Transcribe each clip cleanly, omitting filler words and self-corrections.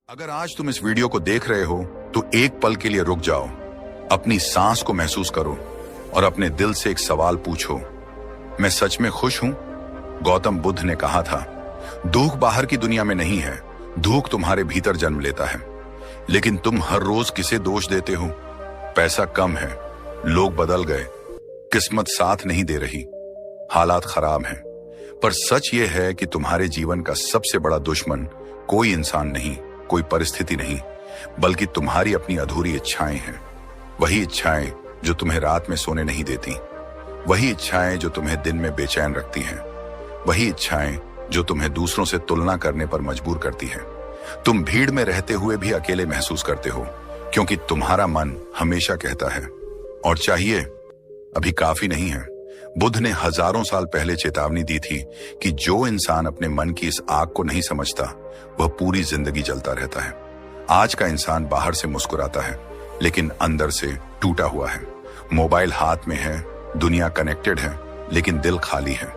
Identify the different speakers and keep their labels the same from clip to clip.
Speaker 1: अगर आज तुम इस वीडियो को देख रहे हो तो एक पल के लिए रुक जाओ, अपनी सांस को महसूस करो और अपने दिल से एक सवाल पूछो, मैं सच में खुश हूं? गौतम बुद्ध ने कहा था, दुख बाहर की दुनिया में नहीं है, दुख तुम्हारे भीतर जन्म लेता है। लेकिन तुम हर रोज किसे दोष देते हो? पैसा कम है, लोग बदल गए, किस्मत साथ नहीं दे रही, हालात खराब हैं। पर सच यह है कि तुम्हारे जीवन का सबसे बड़ा दुश्मन कोई इंसान नहीं, कोई परिस्थिति नहीं, बल्कि तुम्हारी अपनी अधूरी इच्छाएं हैं। वही इच्छाएं जो तुम्हें रात में सोने नहीं देती, वही इच्छाएं जो तुम्हें दिन में बेचैन रखती हैं, वही इच्छाएं जो तुम्हें दूसरों से तुलना करने पर मजबूर करती हैं। तुम भीड़ में रहते हुए भी अकेले महसूस करते हो, क्योंकि तुम्हारा मन हमेशा कहता है और चाहिए, अभी काफी नहीं है। बुद्ध ने हजारों साल पहले चेतावनी दी थी कि जो इंसान अपने मन की इस आग को नहीं समझता, वह पूरी जिंदगी जलता रहता है। आज का इंसान बाहर से मुस्कुराता है, लेकिन अंदर से टूटा हुआ है। मोबाइल हाथ में है, दुनिया कनेक्टेड है, लेकिन दिल खाली है।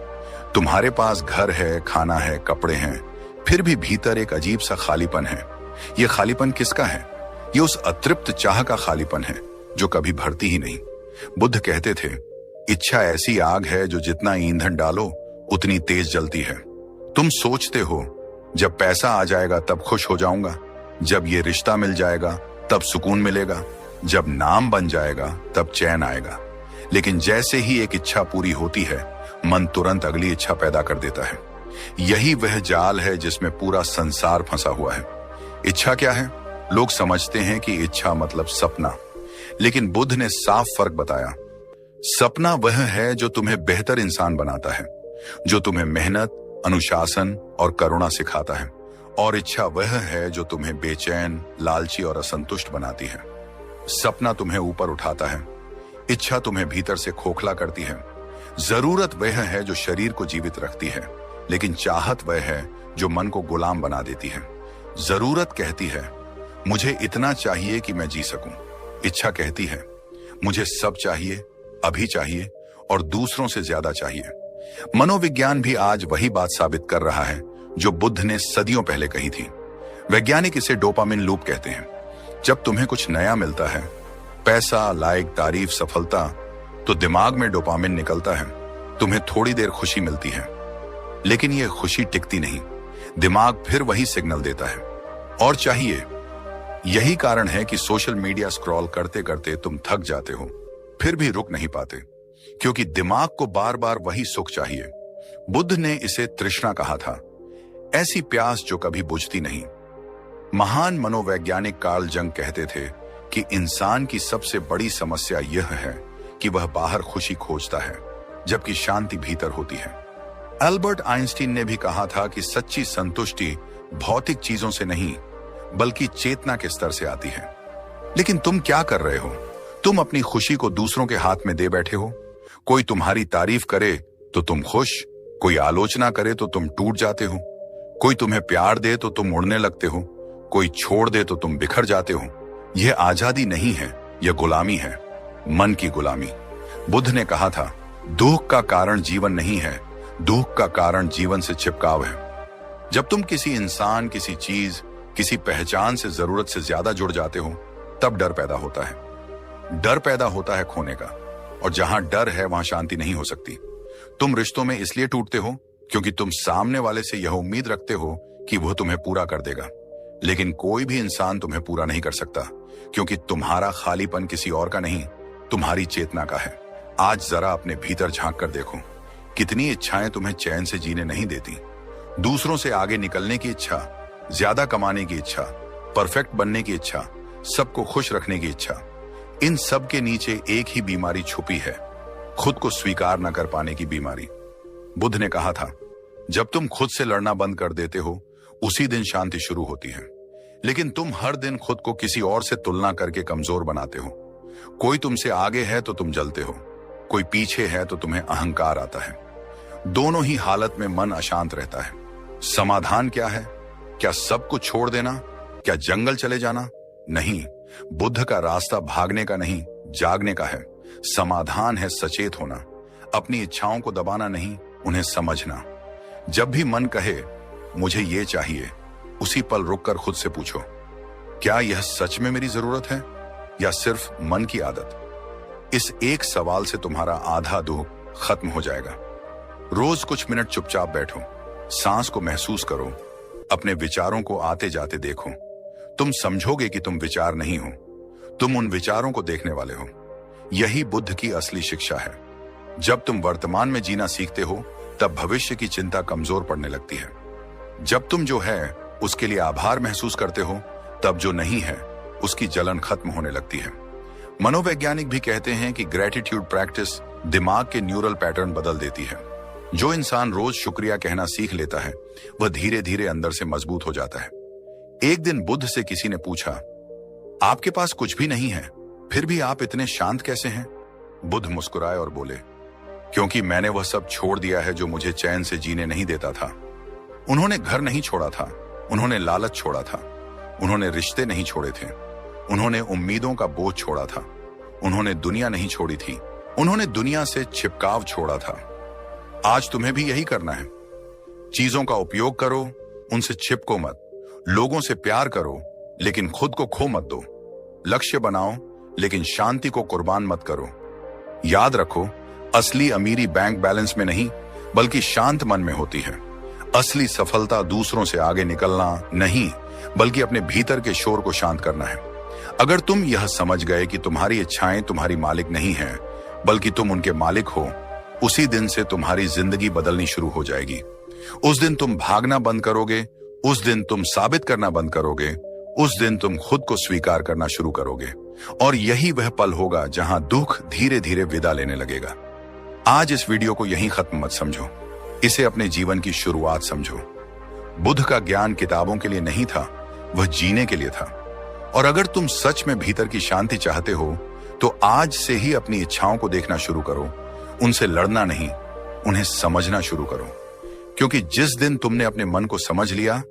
Speaker 1: तुम्हारे पास घर है, खाना है, कपड़े हैं, फिर भी भीतर एक अजीब सा खालीपन है। यह खालीपन किसका है? यह उस अतृप्त चाह का खालीपन है जो कभी भरती ही नहीं। बुद्ध कहते थे, इच्छा ऐसी आग है जो जितना ईंधन डालो उतनी तेज जलती है। तुम सोचते हो जब पैसा आ जाएगा तब खुश हो जाऊंगा, जब ये रिश्ता मिल जाएगा तब सुकून मिलेगा, जब नाम बन जाएगा तब चैन आएगा। लेकिन जैसे ही एक इच्छा पूरी होती है, मन तुरंत अगली इच्छा पैदा कर देता है। यही वह जाल है जिसमें पूरा संसार फंसा हुआ है। इच्छा क्या है? लोग समझते हैं कि इच्छा मतलब सपना, लेकिन बुद्ध ने साफ फर्क बताया। सपना वह है जो तुम्हें बेहतर इंसान बनाता है, जो तुम्हें मेहनत, अनुशासन और करुणा सिखाता है, और इच्छा वह है जो तुम्हें बेचैन, लालची और असंतुष्ट बनाती है। सपना तुम्हें ऊपर उठाता है, इच्छा तुम्हें भीतर से खोखला करती है। जरूरत वह है जो शरीर को जीवित रखती है, लेकिन चाहत वह है जो मन को गुलाम बना देती है। जरूरत कहती है, मुझे इतना चाहिए कि मैं जी सकूं। इच्छा कहती है, मुझे सब चाहिए, अभी चाहिए और दूसरों से ज्यादा चाहिए। मनोविज्ञान भी आज वही बात साबित कर रहा है जो बुद्ध ने सदियों पहले कही थी। वैज्ञानिक इसे डोपामिन लूप कहते हैं। जब तुम्हें कुछ नया मिलता है, पैसा, लाइक, तारीफ, सफलता, तो दिमाग में डोपामिन निकलता है। तुम्हें थोड़ी देर खुशी मिलती है, लेकिन यह खुशी टिकती नहीं। दिमाग फिर वही सिग्नल देता है और चाहिए। यही कारण है कि सोशल मीडिया स्क्रॉल करते करते तुम थक जाते हो, फिर भी रुक नहीं पाते, क्योंकि दिमाग को बार बार वही सुख चाहिए। बुद्ध ने इसे तृष्णा कहा था, ऐसी प्यास जो कभी बुझती नहीं। महान मनोवैज्ञानिक कार्ल जंग कहते थे कि इंसान की सबसे बड़ी समस्या यह है कि वह बाहर खुशी खोजता है, जबकि शांति भीतर होती है। अल्बर्ट आइंस्टीन ने भी कहा था कि सच्ची संतुष्टि भौतिक चीजों से नहीं, बल्कि चेतना के स्तर से आती है। लेकिन तुम क्या कर रहे हो? तुम अपनी खुशी को दूसरों के हाथ में दे बैठे हो। कोई तुम्हारी तारीफ करे तो तुम खुश, कोई आलोचना करे तो तुम टूट जाते हो, कोई तुम्हें प्यार दे तो तुम उड़ने लगते हो, कोई छोड़ दे तो तुम बिखर जाते हो। यह आजादी नहीं है, यह गुलामी है, मन की गुलामी। बुद्ध ने कहा था, दुख का कारण जीवन नहीं है, दुख का कारण जीवन से चिपकाव है। जब तुम किसी इंसान, किसी चीज, किसी पहचान से जरूरत से ज्यादा जुड़ जाते हो, तब डर पैदा होता है। डर पैदा होता है खोने का, और जहां डर है वहां शांति नहीं हो सकती। तुम रिश्तों में इसलिए टूटते हो क्योंकि तुम सामने वाले से यह उम्मीद रखते हो कि वह तुम्हें पूरा कर देगा। लेकिन कोई भी इंसान तुम्हें पूरा नहीं कर सकता, क्योंकि तुम्हारा खालीपन किसी और का नहीं, तुम्हारी चेतना का है। आज जरा अपने भीतर झांक कर देखो, कितनी इच्छाएं तुम्हें चैन से जीने नहीं देती। दूसरों से आगे निकलने की इच्छा, ज्यादा कमाने की इच्छा, परफेक्ट बनने की इच्छा, सबको खुश रखने की इच्छा। इन सब के नीचे एक ही बीमारी छुपी है, खुद को स्वीकार न कर पाने की बीमारी। बुद्ध ने कहा था, जब तुम खुद से लड़ना बंद कर देते हो, उसी दिन शांति शुरू होती है। लेकिन तुम हर दिन खुद को किसी और से तुलना करके कमजोर बनाते हो। कोई तुमसे आगे है तो तुम जलते हो, कोई पीछे है तो तुम्हें अहंकार आता है। दोनों ही हालत में मन अशांत रहता है। समाधान क्या है? क्या सब कुछ छोड़ देना? क्या जंगल चले जाना? नहीं, बुद्ध का रास्ता भागने का नहीं, जागने का है। समाधान है सचेत होना, अपनी इच्छाओं को दबाना नहीं, उन्हें समझना। जब भी मन कहे मुझे ये चाहिए, उसी पल रुककर खुद से पूछो, क्या यह सच में मेरी जरूरत है या सिर्फ मन की आदत? इस एक सवाल से तुम्हारा आधा दुख खत्म हो जाएगा। रोज कुछ मिनट चुपचाप बैठो, सांस को महसूस करो, अपने विचारों को आते जाते देखो। तुम समझोगे कि तुम विचार नहीं हो, तुम उन विचारों को देखने वाले हो। यही बुद्ध की असली शिक्षा है। जब तुम वर्तमान में जीना सीखते हो तब भविष्य की चिंता कमजोर पड़ने लगती है। जब तुम जो है उसके लिए आभार महसूस करते हो तब जो नहीं है उसकी जलन खत्म होने लगती है। मनोवैज्ञानिक भी कहते हैं कि ग्रेटिट्यूड प्रैक्टिस दिमाग के न्यूरल पैटर्न बदल देती है। जो इंसान रोज शुक्रिया कहना सीख लेता है वह धीरे धीरे अंदर से मजबूत हो जाता है। एक दिन बुद्ध से किसी ने पूछा, आपके पास कुछ भी नहीं है फिर भी आप इतने शांत कैसे हैं? बुद्ध मुस्कुराए और बोले, क्योंकि मैंने वह सब छोड़ दिया है जो मुझे चैन से जीने नहीं देता था। उन्होंने घर नहीं छोड़ा था, उन्होंने लालच छोड़ा था, उन्होंने रिश्ते नहीं छोड़े थे, उन्होंने उम्मीदों का बोझ छोड़ा था, उन्होंने दुनिया नहीं छोड़ी थी, उन्होंने दुनिया से छिपकाव छोड़ा था। आज तुम्हें भी यही करना है। चीजों का उपयोग करो, उनसे छिपको मत। लोगों से प्यार करो लेकिन खुद को खो मत दो। लक्ष्य बनाओ लेकिन शांति को कुर्बान मत करो। याद रखो, असली अमीरी बैंक बैलेंस में नहीं बल्कि शांत मन में होती है। असली सफलता दूसरों से आगे निकलना नहीं बल्कि अपने भीतर के शोर को शांत करना है। अगर तुम यह समझ गए कि तुम्हारी इच्छाएं तुम्हारी मालिक नहीं है बल्कि तुम उनके मालिक हो, उसी दिन से तुम्हारी जिंदगी बदलनी शुरू हो जाएगी। उस दिन तुम भागना बंद करोगे, उस दिन तुम साबित करना बंद करोगे, उस दिन तुम खुद को स्वीकार करना शुरू करोगे। और यही वह पल होगा जहां दुख धीरे धीरे विदा लेने लगेगा। आज इस वीडियो को यहीं खत्म मत समझो, इसे अपने जीवन की शुरुआत समझो। बुद्ध का ज्ञान किताबों के लिए नहीं था, वह जीने के लिए था। और अगर तुम सच में भीतर की शांति चाहते हो तो आज से ही अपनी इच्छाओं को देखना शुरू करो। उनसे लड़ना नहीं, उन्हें समझना शुरू करो। क्योंकि जिस दिन तुमने अपने मन को समझ लिया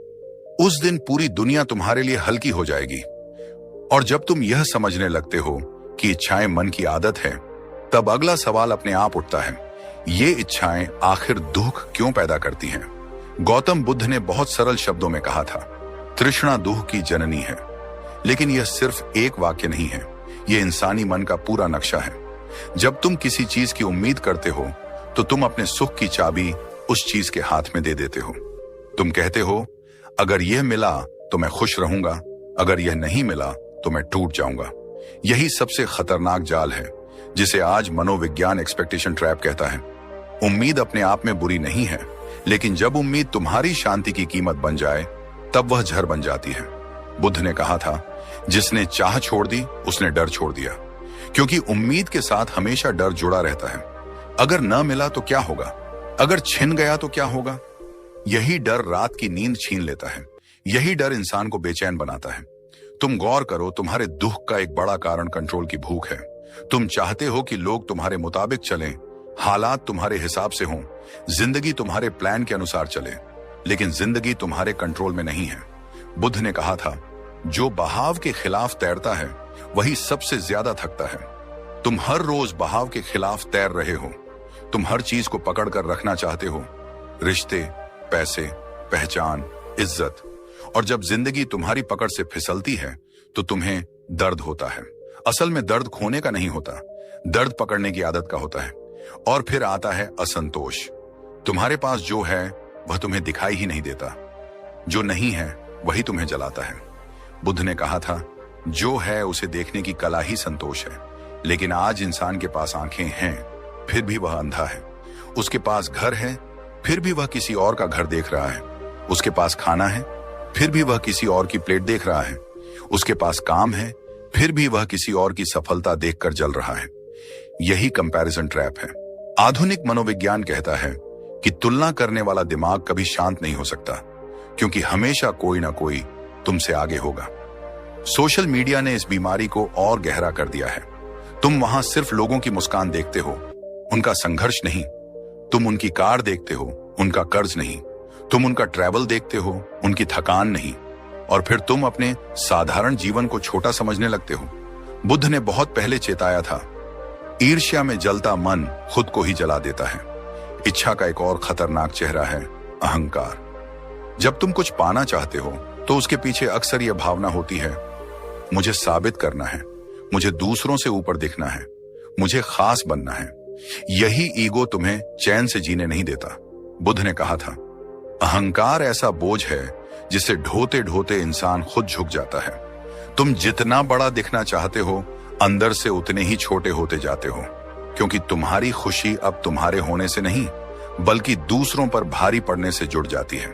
Speaker 1: उस दिन पूरी दुनिया तुम्हारे लिए हल्की हो जाएगी। और जब तुम यह समझने लगते हो कि इच्छाएं मन की आदत है, तब अगला सवाल अपने आप उठता है, ये इच्छाएं आखिर दुख क्यों पैदा करती हैं? गौतम बुद्ध ने बहुत सरल शब्दों में कहा था, तृष्णा दुख की जननी है। लेकिन यह सिर्फ एक वाक्य नहीं है, यह इंसानी मन का पूरा नक्शा है। जब तुम किसी चीज की उम्मीद करते हो तो तुम अपने सुख की चाबी उस चीज के हाथ में दे देते हो। तुम कहते हो, अगर यह मिला तो मैं खुश रहूंगा, अगर यह नहीं मिला तो मैं टूट जाऊंगा। यही सबसे खतरनाक जाल है जिसे आज मनोविज्ञान एक्सपेक्टेशन ट्रैप कहता है। उम्मीद अपने आप में बुरी नहीं है, लेकिन जब उम्मीद तुम्हारी शांति की कीमत बन जाए तब वह जहर बन जाती है। बुद्ध ने कहा था, जिसने चाह छोड़ दी उसने डर छोड़ दिया। क्योंकि उम्मीद के साथ हमेशा डर जुड़ा रहता है। अगर न मिला तो क्या होगा, अगर छिन गया तो क्या होगा? यही डर रात की नींद छीन लेता है, यही डर इंसान को बेचैन बनाता है। तुम गौर करो, तुम्हारे दुख का एक बड़ा कारण कंट्रोल की भूख है। तुम चाहते हो कि लोग तुम्हारे मुताबिक चलें, हालात तुम्हारे हिसाब से हों, जिंदगी तुम्हारे प्लान के अनुसार चले, लेकिन जिंदगी तुम्हारे कंट्रोल में नहीं है। बुद्ध ने कहा था, जो बहाव के खिलाफ तैरता है वही सबसे ज्यादा थकता है। तुम हर रोज बहाव के खिलाफ तैर रहे हो। तुम हर चीज को पकड़ कर रखना चाहते हो, रिश्ते, पैसे, पहचान, इज्जत। और जब जिंदगी तुम्हारी पकड़ से फिसलती है तो तुम्हें दर्द होता है। असल में दर्द खोने का नहीं होता, दर्द पकड़ने की आदत का होता है। और फिर आता है असंतोष। तुम्हारे पास जो है वह तुम्हें दिखाई ही नहीं देता, जो नहीं है वही तुम्हें जलाता है। बुद्ध ने कहा था, जो है उसे देखने की कला ही संतोष है। लेकिन आज इंसान के पास आंखें हैं फिर भी वह अंधा है। उसके पास घर है फिर भी वह किसी और का घर देख रहा है। उसके पास खाना है फिर भी वह किसी और की प्लेट देख रहा है। उसके पास काम है फिर भी वह किसी और की सफलता देखकर जल रहा है। यही कंपैरिजन ट्रैप है। आधुनिक मनोविज्ञान कहता है कि तुलना करने वाला दिमाग कभी शांत नहीं हो सकता, क्योंकि हमेशा कोई ना कोई तुमसे आगे होगा। सोशल मीडिया ने इस बीमारी को और गहरा कर दिया है। तुम वहां सिर्फ लोगों की मुस्कान देखते हो, उनका संघर्ष नहीं। तुम उनकी कार देखते हो, उनका कर्ज नहीं। तुम उनका ट्रैवल देखते हो, उनकी थकान नहीं। और फिर तुम अपने साधारण जीवन को छोटा समझने लगते हो। बुद्ध ने बहुत पहले चेताया था, ईर्ष्या में जलता मन खुद को ही जला देता है। इच्छा का एक और खतरनाक चेहरा है अहंकार। जब तुम कुछ पाना चाहते हो तो उसके पीछे अक्सर यह भावना होती है, मुझे साबित करना है, मुझे दूसरों से ऊपर दिखना है, मुझे खास बनना है। यही ईगो तुम्हें चैन से जीने नहीं देता। बुद्ध ने कहा था, अहंकार ऐसा बोझ है जिसे ढोते ढोते इंसान खुद झुक जाता है। तुम जितना बड़ा दिखना चाहते हो, अंदर से उतने ही छोटे होते जाते हो, क्योंकि तुम्हारी खुशी अब तुम्हारे होने से नहीं, बल्कि दूसरों पर भारी पड़ने से जुड़ जाती है।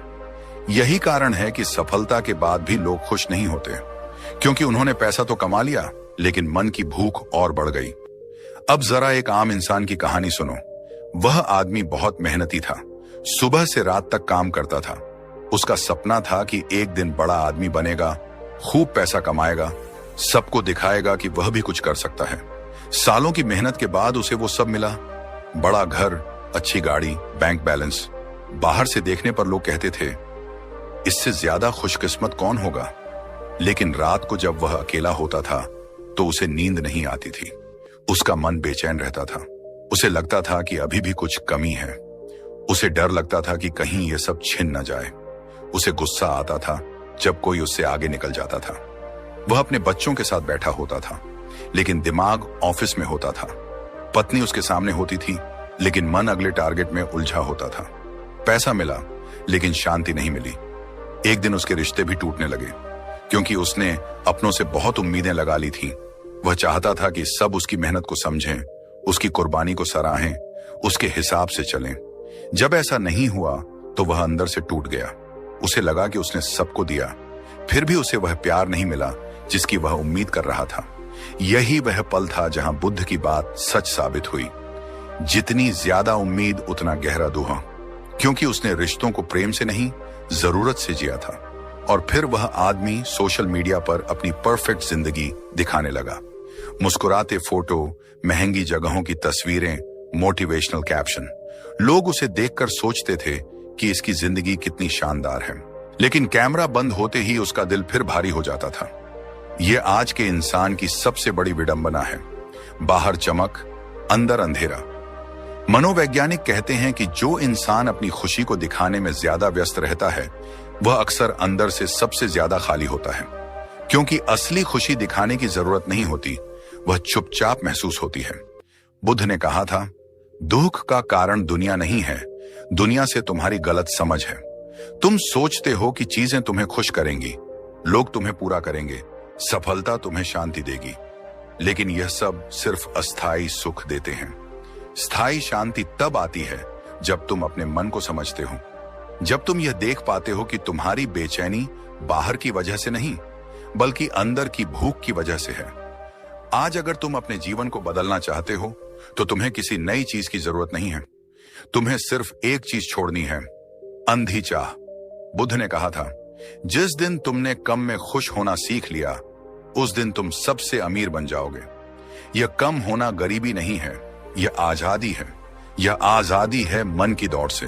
Speaker 1: यही कारण है कि सफलता के बाद भी लोग खुश नहीं होते, क्योंकि उन्होंने पैसा तो कमा लिया, लेकिन मन की भूख और बढ़ गई। अब जरा एक आम इंसान की कहानी सुनो। वह आदमी बहुत मेहनती था, सुबह से रात तक काम करता था। उसका सपना था कि एक दिन बड़ा आदमी बनेगा, खूब पैसा कमाएगा, सबको दिखाएगा कि वह भी कुछ कर सकता है। सालों की मेहनत के बाद उसे वो सब मिला, बड़ा घर, अच्छी गाड़ी, बैंक बैलेंस। बाहर से देखने पर लोग कहते थे, इससे ज्यादा खुशकिस्मत कौन होगा। लेकिन रात को जब वह अकेला होता था तो उसे नींद नहीं आती थी। उसका मन बेचैन रहता था। उसे लगता था कि अभी भी कुछ कमी है। उसे डर लगता था कि कहीं यह सब छिन न जाए। उसे गुस्सा आता था जब कोई उससे आगे निकल जाता था। वह अपने बच्चों के साथ बैठा होता था, लेकिन दिमाग ऑफिस में होता था। पत्नी उसके सामने होती थी, लेकिन मन अगले टारगेट में उलझा होता था। पैसा मिला, लेकिन शांति नहीं मिली। एक दिन उसके रिश्ते भी टूटने लगे, क्योंकि उसने अपनों से बहुत उम्मीदें लगा ली थी। वह चाहता था कि सब उसकी मेहनत को समझें, उसकी कुर्बानी को सराहें, उसके हिसाब से चलें। जब ऐसा नहीं हुआ तो वह अंदर से टूट गया। उसे लगा कि उसने सबको दिया, फिर भी उसे वह प्यार नहीं मिला जिसकी वह उम्मीद कर रहा था। यही वह पल था जहां बुद्ध की बात सच साबित हुई। जितनी ज्यादा उम्मीद उतना गहरा दुहा, क्योंकि उसने रिश्तों को प्रेम से नहीं, जरूरत से जिया था। और फिर वह आदमी सोशल मीडिया पर अपनी परफेक्ट जिंदगी दिखाने लगा। मुस्कुराते फोटो, महंगी जगहों की तस्वीरें, मोटिवेशनल कैप्शन। लोग उसे देखकर सोचते थे कि इसकी जिंदगी कितनी शानदार है, लेकिन कैमरा बंद होते ही उसका दिल फिर भारी हो जाता था। यह आज के इंसान की सबसे बड़ी विडंबना है। बाहर चमक, अंदर अंधेरा। मनोवैज्ञानिक कहते हैं कि जो इंसान अपनी खुशी को दिखाने में ज्यादा व्यस्त रहता है, वह अक्सर अंदर से सबसे ज्यादा खाली होता है, क्योंकि असली खुशी दिखाने की जरूरत नहीं होती, वह चुपचाप महसूस होती है। बुद्ध ने कहा था, दुख का कारण दुनिया नहीं है, दुनिया से तुम्हारी गलत समझ है। तुम सोचते हो कि चीजें तुम्हें खुश करेंगी, लोग तुम्हें पूरा करेंगे, सफलता तुम्हें शांति देगी, लेकिन यह सब सिर्फ अस्थायी सुख देते हैं। स्थायी शांति तब आती है जब तुम अपने मन को समझते हो, जब तुम यह देख पाते हो कि तुम्हारी बेचैनी बाहर की वजह से नहीं, बल्कि अंदर की भूख की वजह से है। आज अगर तुम अपने जीवन को बदलना चाहते हो तो तुम्हें किसी नई चीज की जरूरत नहीं है। तुम्हें सिर्फ एक चीज छोड़नी है, अंधी चाह। बुद्ध ने कहा था, जिस दिन तुमने कम में खुश होना सीख लिया, उस दिन तुम सबसे अमीर बन जाओगे। यह कम होना गरीबी नहीं है, यह आजादी है। यह आजादी है मन की दौड़ से,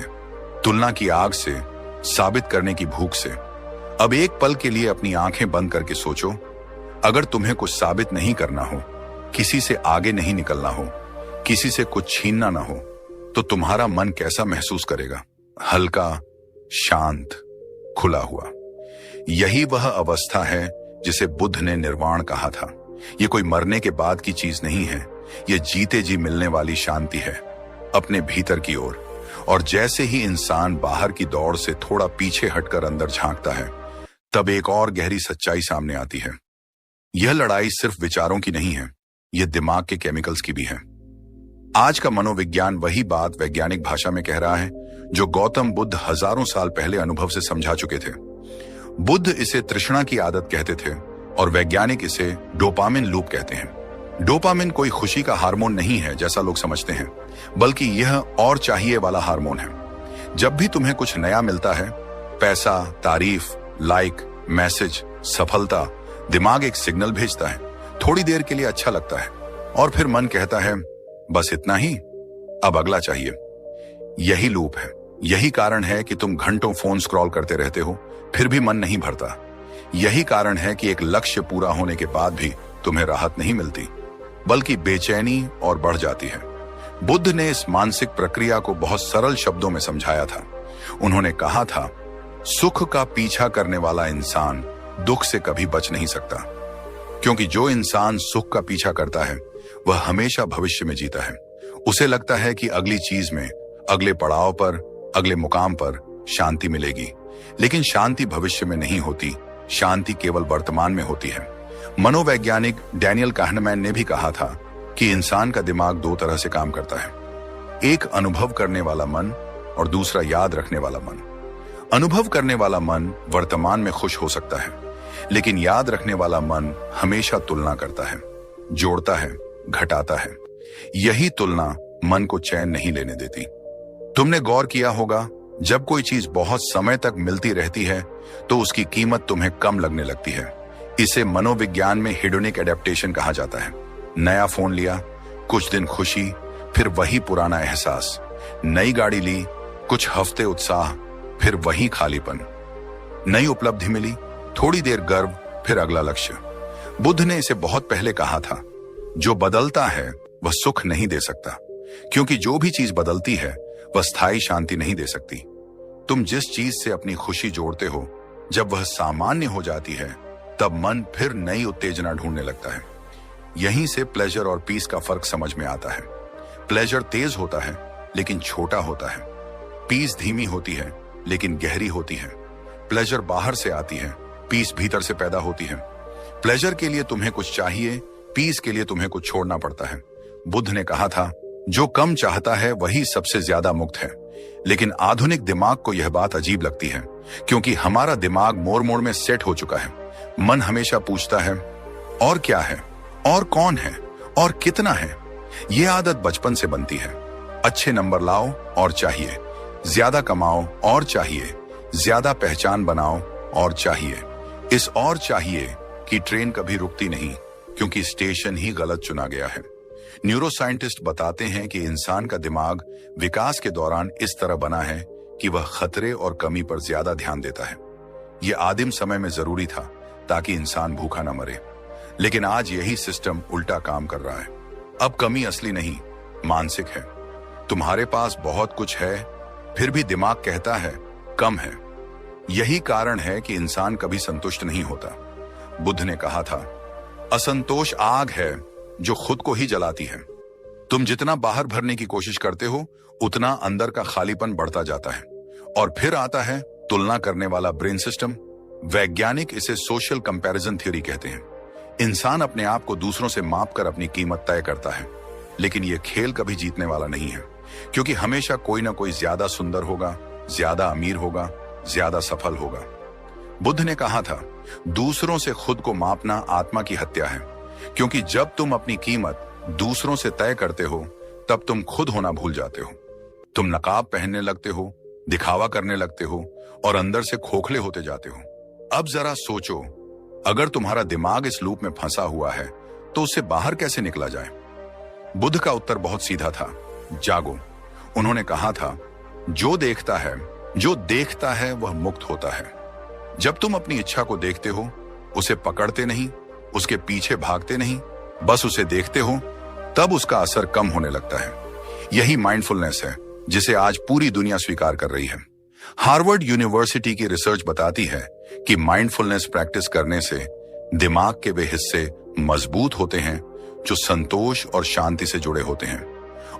Speaker 1: तुलना की आग से, साबित करने की भूख से। अब एक पल के लिए अपनी आंखें बंद करके सोचो, अगर तुम्हें कुछ साबित नहीं करना हो, किसी से आगे नहीं निकलना हो, किसी से कुछ छीनना ना हो, तो तुम्हारा मन कैसा महसूस करेगा? हल्का, शांत, खुला हुआ। यही वह अवस्था है जिसे बुद्ध ने निर्वाण कहा था। यह कोई मरने के बाद की चीज नहीं है, यह जीते जी मिलने वाली शांति है, अपने भीतर की ओर। और जैसे ही इंसान बाहर की दौड़ से थोड़ा पीछे हटकर अंदर झांकता है, तब एक और गहरी सच्चाई सामने आती है। यह लड़ाई सिर्फ विचारों की नहीं है, यह दिमाग के केमिकल्स की भी है। आज का मनोविज्ञान वही बात वैज्ञानिक भाषा में कह रहा है जो गौतम बुद्ध हजारों साल पहले अनुभव से समझा चुके थे। बुद्ध इसे तृष्णा की आदत कहते थे और वैज्ञानिक इसे डोपामिन लूप कहते हैं। डोपामिन कोई खुशी का हार्मोन नहीं है जैसा लोग समझते हैं, बल्कि यह और चाहिए वाला हार्मोन है। जब भी तुम्हें कुछ नया मिलता है, पैसा, तारीफ, लाइक, मैसेज, सफलता, दिमाग एक सिग्नल भेजता है। थोड़ी देर के लिए अच्छा लगता है और फिर मन कहता है, बस इतना ही, अब अगला चाहिए। यही लूप है। यही कारण है कि तुम घंटों फोन स्क्रॉल करते रहते हो, फिर भी मन नहीं भरता। यही कारण है कि एक लक्ष्य पूरा होने के बाद भी तुम्हें राहत नहीं मिलती, बल्कि बेचैनी और बढ़ जाती है। बुद्ध ने इस मानसिक प्रक्रिया को बहुत सरल शब्दों में समझाया था। उन्होंने कहा था, सुख का पीछा करने वाला इंसान दुख से कभी बच नहीं सकता। क्योंकि जो इंसान सुख का पीछा करता है वह हमेशा भविष्य में जीता है। उसे लगता है कि अगली चीज में, अगले पड़ाव पर, अगले मुकाम पर शांति मिलेगी, लेकिन शांति भविष्य में नहीं होती, शांति केवल वर्तमान में होती है। मनोवैज्ञानिक डैनियल kahneman ने भी कहा था कि इंसान का दिमाग दो तरह से काम करता है, एक अनुभव करने वाला मन और दूसरा याद रखने वाला मन। अनुभव करने वाला मन वर्तमान में खुश हो सकता है, लेकिन याद रखने वाला मन हमेशा तुलना करता है, जोड़ता है, घटाता है। यही तुलना मन को चैन नहीं लेने देती। तुमने गौर किया होगा, जब कोई चीज बहुत समय तक मिलती रहती है तो उसकी कीमत तुम्हें कम लगने लगती है। इसे मनोविज्ञान में हेडोनिक एडेप्टेशन कहा जाता है। नया फोन लिया, कुछ दिन खुशी, फिर वही पुराना एहसास। नई गाड़ी ली, कुछ हफ्ते उत्साह, फिर वही खालीपन। नई उपलब्धि मिली, थोड़ी देर गर्व, फिर अगला लक्ष्य। बुद्ध ने इसे बहुत पहले कहा था, जो बदलता है वह सुख नहीं दे सकता, क्योंकि जो भी चीज बदलती है वह स्थायी शांति नहीं दे सकती। तुम जिस चीज से अपनी खुशी जोड़ते हो, जब वह सामान्य हो जाती है तब मन फिर नई उत्तेजना ढूंढने लगता है। यहीं से प्लेजर और पीस का फर्क समझ में आता है। प्लेजर तेज होता है लेकिन छोटा होता है, पीस धीमी होती है लेकिन गहरी होती है। प्लेजर बाहर से आती है, पीस भीतर से पैदा होती है। प्लेजर के लिए तुम्हें कुछ चाहिए, पीस के लिए तुम्हें कुछ छोड़ना पड़ता है। बुद्ध ने कहा था, जो कम चाहता है वही सबसे ज्यादा मुक्त है। लेकिन आधुनिक दिमाग को यह बात अजीब लगती है, क्योंकि हमारा दिमाग मोड़ मोड़ में सेट हो चुका है। मन हमेशा पूछता है, और क्या है, और कौन है, और कितना है। यह आदत बचपन से बनती है। अच्छे नंबर लाओ और चाहिए, ज्यादा कमाओ और चाहिए, ज्यादा पहचान बनाओ और चाहिए। इस और चाहिए कि ट्रेन कभी रुकती नहीं, क्योंकि स्टेशन ही गलत चुना गया है। न्यूरोसाइंटिस्ट बताते हैं कि इंसान का दिमाग विकास के दौरान इस तरह बना है कि वह खतरे और कमी पर ज्यादा ध्यान देता है। यह आदिम समय में जरूरी था ताकि इंसान भूखा न मरे, लेकिन आज यही सिस्टम उल्टा काम कर रहा है। अब कमी असली नहीं, मानसिक है। तुम्हारे पास बहुत कुछ है, फिर भी दिमाग कहता है कम है। यही कारण है कि इंसान कभी संतुष्ट नहीं होता। बुद्ध ने कहा था, असंतोष आग है जो खुद को ही जलाती है। तुम जितना बाहर भरने की कोशिश करते हो, उतना अंदर का खालीपन बढ़ता जाता है। और फिर आता है तुलना करने वाला ब्रेन सिस्टम। वैज्ञानिक इसे सोशल कंपैरिजन थ्योरी कहते हैं। इंसान अपने आप को दूसरों से माप कर अपनी कीमत तय करता है, लेकिन यह खेल कभी जीतने वाला नहीं है, क्योंकि हमेशा कोई ना कोई ज्यादा सुंदर होगा, ज्यादा अमीर होगा, ज्यादा सफल होगा। बुद्ध ने कहा था, दूसरों से खुद को मापना आत्मा की हत्या है, क्योंकि जब तुम अपनी कीमत दूसरों से तय करते हो तब तुम खुद होना भूल जाते हो। तुम नकाब पहनने लगते हो, दिखावा करने लगते हो और अंदर से खोखले होते जाते हो। अब जरा सोचो, अगर तुम्हारा दिमाग इस लूप में फंसा हुआ है तो उससे बाहर कैसे निकला जाए? बुद्ध का उत्तर बहुत सीधा था, जागो। उन्होंने कहा था, जो देखता है वह मुक्त होता है। जब तुम अपनी इच्छा को देखते हो, उसे पकड़ते नहीं, उसके पीछे भागते नहीं, बस उसे देखते हो, तब उसका असर कम होने लगता है। यही माइंडफुलनेस है जिसे आज पूरी दुनिया स्वीकार कर रही है। हार्वर्ड यूनिवर्सिटी की रिसर्च बताती है कि माइंडफुलनेस प्रैक्टिस करने से दिमाग के वे हिस्से मजबूत होते हैं जो संतोष और शांति से जुड़े होते हैं,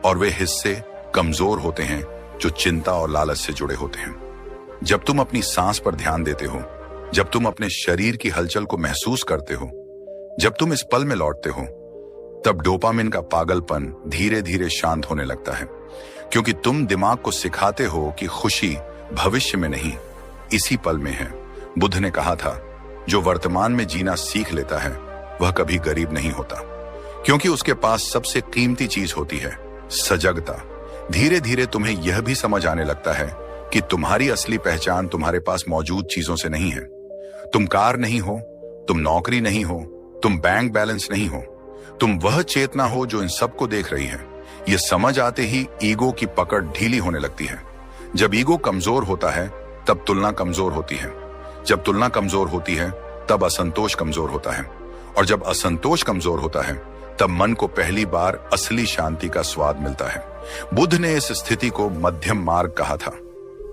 Speaker 1: और वे हिस्से कमजोर होते हैं जो चिंता और लालच से जुड़े होते हैं। जब तुम अपनी सांस पर ध्यान देते हो, जब तुम अपने शरीर की हलचल को महसूस करते हो, जब तुम इस पल में लौटते हो, तब डोपामिन का पागलपन धीरे धीरे शांत होने लगता है, क्योंकि तुम दिमाग को सिखाते हो कि खुशी भविष्य में नहीं, इसी पल में है। बुद्ध ने कहा था, जो वर्तमान में जीना सीख लेता है वह कभी गरीब नहीं होता, क्योंकि उसके पास सबसे कीमती चीज होती है, सजगता। धीरे धीरे तुम्हें यह भी समझ आने लगता है कि तुम्हारी असली पहचान तुम्हारे पास मौजूद चीजों से नहीं है। तुम कार नहीं हो, तुम नौकरी नहीं हो, तुम बैंक बैलेंस नहीं हो, तुम वह चेतना हो जो इन सबको देख रही है। यह समझ आते ही ईगो की पकड़ ढीली होने लगती है। जब ईगो कमजोर होता है तब तुलना कमजोर होती है, जब तुलना कमजोर होती है तब असंतोष कमजोर होता है, और जब असंतोष कमजोर होता है तब मन को पहली बार असली शांति का स्वाद मिलता है। बुद्ध ने इस स्थिति को मध्यम मार्ग कहा था।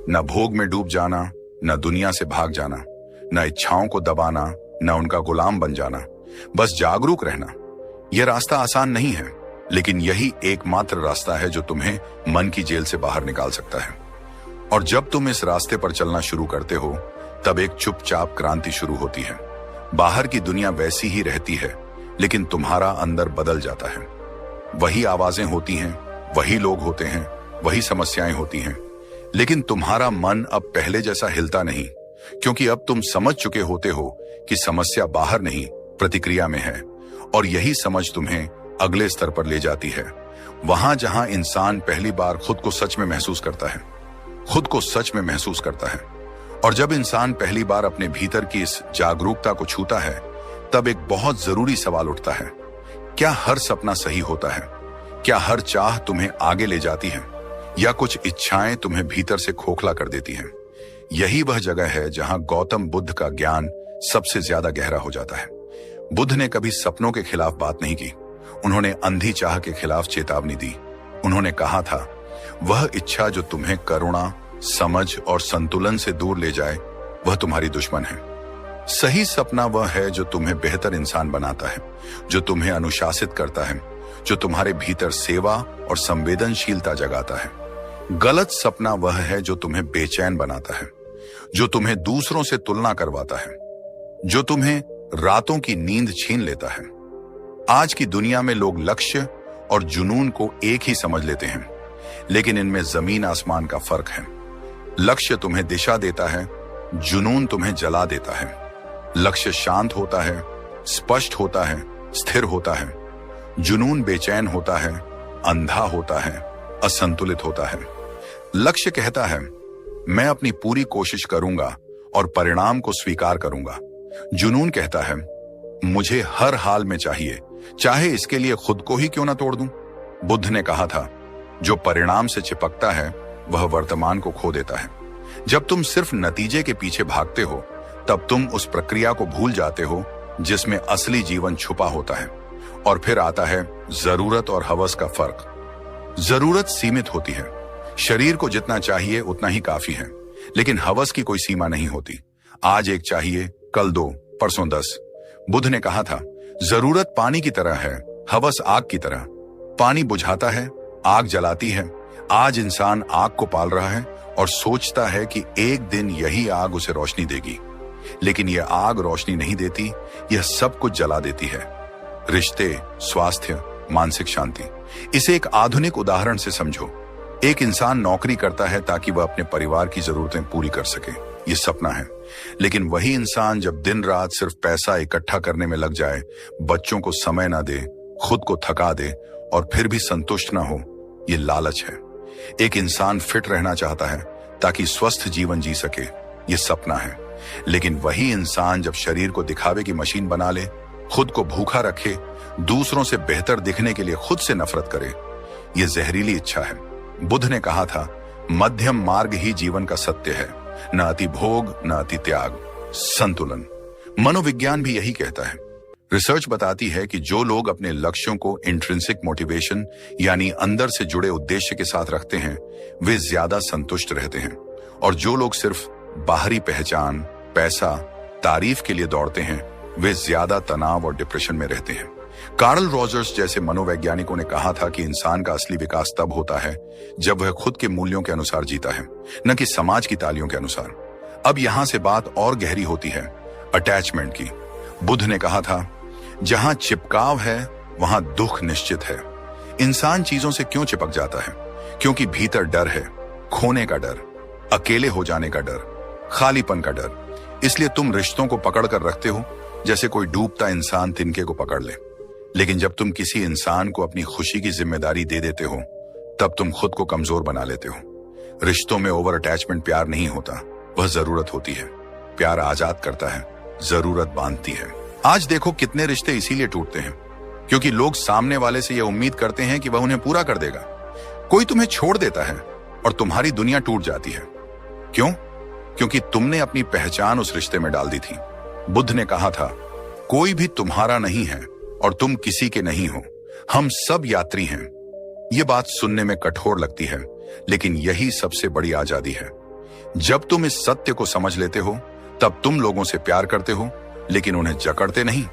Speaker 1: न भोग में डूब जाना, न दुनिया से भाग जाना, न इच्छाओं को दबाना, न उनका गुलाम बन जाना, बस जागरूक रहना। यह रास्ता आसान नहीं है, लेकिन यही एकमात्र रास्ता है जो तुम्हें मन की जेल से बाहर निकाल सकता है। और जब तुम इस रास्ते पर चलना शुरू करते हो, तब एक चुपचाप क्रांति शुरू होती है। बाहर की दुनिया वैसी ही रहती है, लेकिन तुम्हारा अंदर बदल जाता है। वही आवाजें होती हैं, वही लोग होते हैं, वही समस्याएं होती हैं, लेकिन तुम्हारा मन अब पहले जैसा हिलता नहीं, क्योंकि अब तुम समझ चुके होते हो कि समस्या बाहर नहीं, प्रतिक्रिया में है। और यही समझ तुम्हें अगले स्तर पर ले जाती है, वहां जहां इंसान पहली बार खुद को सच में महसूस करता है। खुद को सच में महसूस करता है। और जब इंसान पहली बार अपने भीतर की इस जागरूकता को छूता है, तब एक बहुत जरूरी सवाल उठता है, क्या हर सपना सही होता है? क्या हर चाह तुम्हें आगे ले जाती है, या कुछ इच्छाएं तुम्हें भीतर से खोखला कर देती हैं? यही वह जगह है जहां गौतम बुद्ध का ज्ञान सबसे ज्यादा गहरा हो जाता है। बुद्ध ने कभी सपनों के खिलाफ बात नहीं की। उन्होंने अंधी चाह के खिलाफ चेतावनी दी। उन्होंने कहा था, वह इच्छा जो तुम्हें करुणा, समझ और संतुलन से दूर ले जाए, वह तुम्हारी दुश्मन है। सही सपना वह है जो तुम्हें बेहतर इंसान बनाता है, जो तुम्हें अनुशासित करता है, जो तुम्हारे भीतर सेवा और संवेदनशीलता जगाता है। गलत सपना वह है जो तुम्हें बेचैन बनाता है, जो तुम्हें दूसरों से तुलना करवाता है, जो तुम्हें रातों की नींद छीन लेता है। आज की दुनिया में लोग लक्ष्य और जुनून को एक ही समझ लेते हैं, लेकिन इनमें जमीन आसमान का फर्क है। लक्ष्य तुम्हें दिशा देता है, जुनून तुम्हें जला देता है। लक्ष्य शांत होता है, स्पष्ट होता है, स्थिर होता है। जुनून बेचैन होता है, अंधा होता है, असंतुलित होता है। लक्ष्य कहता है, मैं अपनी पूरी कोशिश करूंगा और परिणाम को स्वीकार करूंगा। जुनून कहता है, मुझे हर हाल में चाहिए, चाहे इसके लिए खुद को ही क्यों ना तोड़ दूं। बुद्ध ने कहा था, जो परिणाम से चिपकता है वह वर्तमान को खो देता है। जब तुम सिर्फ नतीजे के पीछे भागते हो, तब तुम उस प्रक्रिया को भूल जाते हो जिसमें असली जीवन छुपा होता है। और फिर आता है जरूरत और हवस का फर्क। जरूरत सीमित होती है, शरीर को जितना चाहिए उतना ही काफी है, लेकिन हवस की कोई सीमा नहीं होती। आज एक चाहिए, कल 2, परसों 10। बुद्ध ने कहा था, जरूरत पानी की तरह है, हवस आग की तरह। पानी बुझाता है, आग जलाती है। आज इंसान आग को पाल रहा है और सोचता है कि एक दिन यही आग उसे रोशनी देगी, लेकिन यह आग रोशनी नहीं देती, यह सब कुछ जला देती है। रिश्ते, स्वास्थ्य, मानसिक शांति। इसे एक आधुनिक उदाहरण से समझो। एक इंसान नौकरी करता है ताकि वह अपने परिवार की जरूरतें पूरी कर सके, यह सपना है। लेकिन वही इंसान जब दिन रात सिर्फ पैसा इकट्ठा करने में लग जाए, बच्चों को समय ना दे, खुद को थका दे और फिर भी संतुष्ट ना हो, यह लालच है। एक इंसान फिट रहना चाहता है ताकि स्वस्थ जीवन जी सके, यह सपना है। लेकिन वही इंसान जब शरीर को दिखावे की मशीन बना ले, खुद को भूखा रखे, दूसरों से बेहतर दिखने के लिए खुद से नफरत करे, यह जहरीली इच्छा है। बुद्ध ने कहा था, मध्यम मार्ग ही जीवन का सत्य है, न अति भोग न अति त्याग, संतुलन। मनोविज्ञान भी यही कहता है। रिसर्च बताती है कि जो लोग अपने लक्ष्यों को इंट्रिंसिक मोटिवेशन यानी अंदर से जुड़े उद्देश्य के साथ रखते हैं, वे ज्यादा संतुष्ट रहते हैं। और जो लोग सिर्फ बाहरी पहचान, पैसा, तारीफ के लिए दौड़ते हैं, वे ज्यादा तनाव और डिप्रेशन में रहते हैं। कार्ल रॉजर्स जैसे मनोवैज्ञानिकों ने कहा था कि इंसान का असली विकास तब होता है जब वह खुद के मूल्यों के अनुसार जीता है, न कि समाज की तालियों के अनुसार। अब यहां से बात और गहरी होती है, अटैचमेंट की। बुद्ध ने कहा था, जहां चिपकाव है वहां दुख निश्चित है। इंसान चीजों से क्यों चिपक जाता है? क्योंकि भीतर डर है, खोने का डर, अकेले हो जाने का डर, खालीपन का डर। इसलिए तुम रिश्तों को पकड़ कर रखते हो जैसे कोई डूबता इंसान तिनके को पकड़ ले। लेकिन जब तुम किसी इंसान को अपनी खुशी की जिम्मेदारी दे देते हो, तब तुम खुद को कमजोर बना लेते हो। रिश्तों में ओवर अटैचमेंट प्यार नहीं होता, वह जरूरत होती है। प्यार आजाद करता है, जरूरत बांधती है। आज देखो कितने रिश्ते इसीलिए टूटते हैं क्योंकि लोग सामने वाले से यह उम्मीद करते हैं कि वह उन्हें पूरा कर देगा। कोई तुम्हें छोड़ देता है और तुम्हारी दुनिया टूट जाती है। क्यों? क्योंकि तुमने अपनी पहचान उस रिश्ते में डाल दी थी। बुद्ध ने कहा था, कोई भी तुम्हारा नहीं है और तुम किसी के नहीं हो, हम सब यात्री हैं। यह बात सुनने में कठोर लगती है, लेकिन यही सबसे बड़ी आजादी है। जब तुम इस सत्य को समझ लेते हो, तब तुम लोगों से प्यार करते हो, लेकिन उन्हें जकड़ते नहीं।